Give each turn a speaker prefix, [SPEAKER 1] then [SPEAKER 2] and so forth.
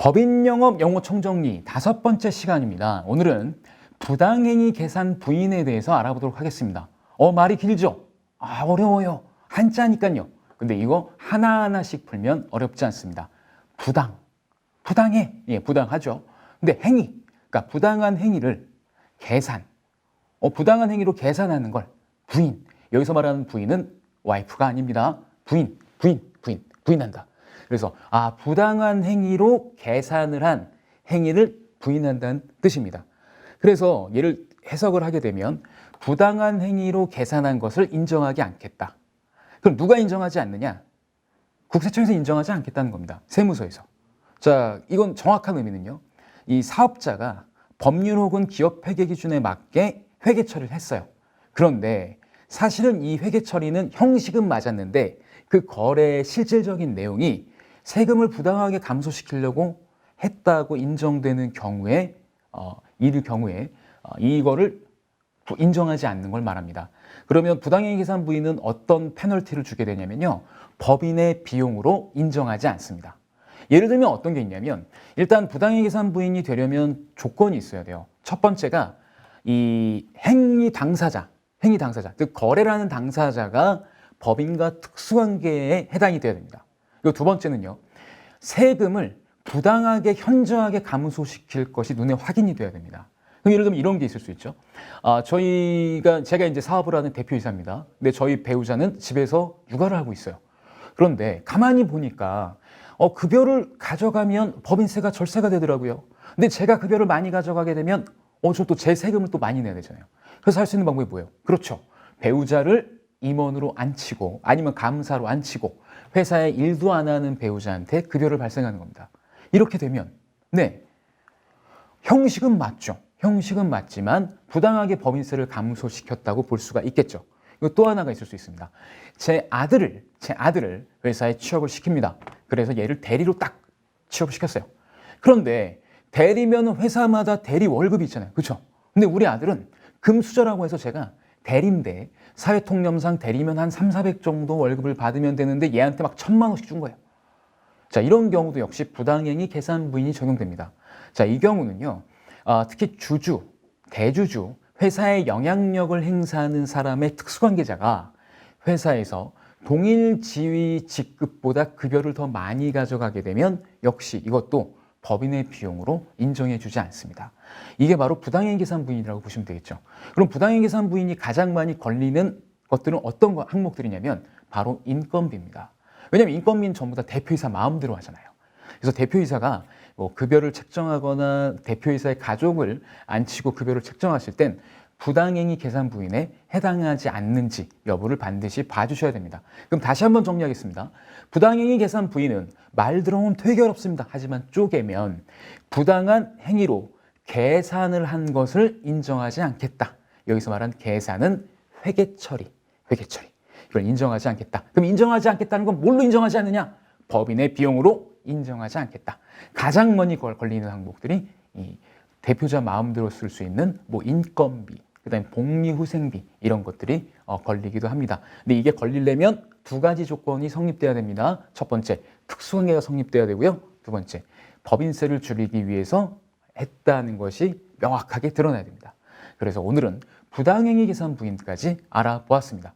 [SPEAKER 1] 법인영업 영어 총정리 5번째 시간입니다. 오늘은 부당행위 계산 부인에 대해서 알아보도록 하겠습니다. 말이 길죠? 어려워요. 한자니까요. 근데 이거 하나하나씩 풀면 어렵지 않습니다. 부당해. 예, 부당하죠. 근데 행위, 그러니까 부당한 행위를 계산. 부당한 행위로 계산하는 걸 부인. 여기서 말하는 부인은 와이프가 아닙니다. 부인한다. 그래서 부당한 행위로 계산을 한 행위를 부인한다는 뜻입니다. 그래서 얘를 해석을 하게 되면 부당한 행위로 계산한 것을 인정하지 않겠다. 그럼 누가 인정하지 않느냐? 국세청에서 인정하지 않겠다는 겁니다. 세무서에서. 자, 이건 정확한 의미는요. 이 사업자가 법률 혹은 기업 회계 기준에 맞게 회계 처리를 했어요. 그런데 사실은 이 회계 처리는 형식은 맞았는데 그 거래의 실질적인 내용이 세금을 부당하게 감소시키려고 했다고 인정되는 경우에 이거를 인정하지 않는 걸 말합니다. 그러면 부당행위 계산 부인은 어떤 페널티를 주게 되냐면요. 법인의 비용으로 인정하지 않습니다. 예를 들면 어떤 게 있냐면 일단 부당행위 계산 부인이 되려면 조건이 있어야 돼요. 첫 번째가 이 행위 당사자, 즉 거래라는 당사자가 법인과 특수관계에 해당이 돼야 됩니다. 그리고 두 번째는요. 세금을 부당하게 현저하게 감소시킬 것이 눈에 확인이 돼야 됩니다. 그럼 예를 들면 이런 게 있을 수 있죠. 제가 이제 사업을 하는 대표이사입니다. 근데 저희 배우자는 집에서 육아를 하고 있어요. 그런데 가만히 보니까 급여를 가져가면 법인세가 절세가 되더라고요. 근데 제가 급여를 많이 가져가게 되면 저 또 제 세금을 또 많이 내야 되잖아요. 그래서 할 수 있는 방법이 뭐예요? 그렇죠. 배우자를 임원으로 앉히고 아니면 감사로 앉히고 회사에 일도 안 하는 배우자한테 급여를 발생하는 겁니다. 이렇게 되면 형식은 맞죠. 형식은 맞지만 부당하게 법인세를 감소시켰다고 볼 수가 있겠죠. 이거 또 하나가 있을 수 있습니다. 제 아들을 회사에 취업을 시킵니다. 그래서 얘를 대리로 딱 취업을 시켰어요. 그런데 대리면 회사마다 대리 월급이 있잖아요. 그렇죠? 근데 우리 아들은 금수저라고 해서 제가 대리인데 사회통념상 대리면 한 300, 400 정도 월급을 받으면 되는데 얘한테 막 1000만 원씩 준 거예요. 자, 이런 경우도 역시 부당행위 계산 부인이 적용됩니다. 자, 이 경우는요. 특히 주주, 대주주, 회사의 영향력을 행사하는 사람의 특수관계자가 회사에서 동일 지위 직급보다 급여를 더 많이 가져가게 되면 역시 이것도 법인의 비용으로 인정해 주지 않습니다. 이게 바로 부당행위 계산 부인이라고 보시면 되겠죠. 그럼 부당행위 계산 부인이 가장 많이 걸리는 것들은 어떤 항목들이냐면 바로 인건비입니다. 왜냐하면 인건비는 전부 다 대표이사 마음대로 하잖아요. 그래서 대표이사가 급여를 책정하거나 대표이사의 가족을 앉히고 급여를 책정하실 땐 부당행위 계산 부인에 해당하지 않는지 여부를 반드시 봐주셔야 됩니다. 그럼 다시 한번 정리하겠습니다. 부당행위 계산 부인은 말 들어보면 되게 어렵습니다. 하지만 쪼개면 부당한 행위로 계산을 한 것을 인정하지 않겠다. 여기서 말한 계산은 회계 처리. 이걸 인정하지 않겠다. 그럼 인정하지 않겠다는 건 뭘로 인정하지 않느냐? 법인의 비용으로 인정하지 않겠다. 가장 많이 걸리는 항목들이 이 대표자 마음대로 쓸 수 있는 인건비, 그다음에 복리후생비 이런 것들이 걸리기도 합니다. 근데 이게 걸리려면 두 가지 조건이 성립돼야 됩니다. 첫 번째, 특수관계가 성립돼야 되고요. 두 번째, 법인세를 줄이기 위해서 했다는 것이 명확하게 드러나야 됩니다. 그래서 오늘은 부당행위 계산 부인까지 알아보았습니다.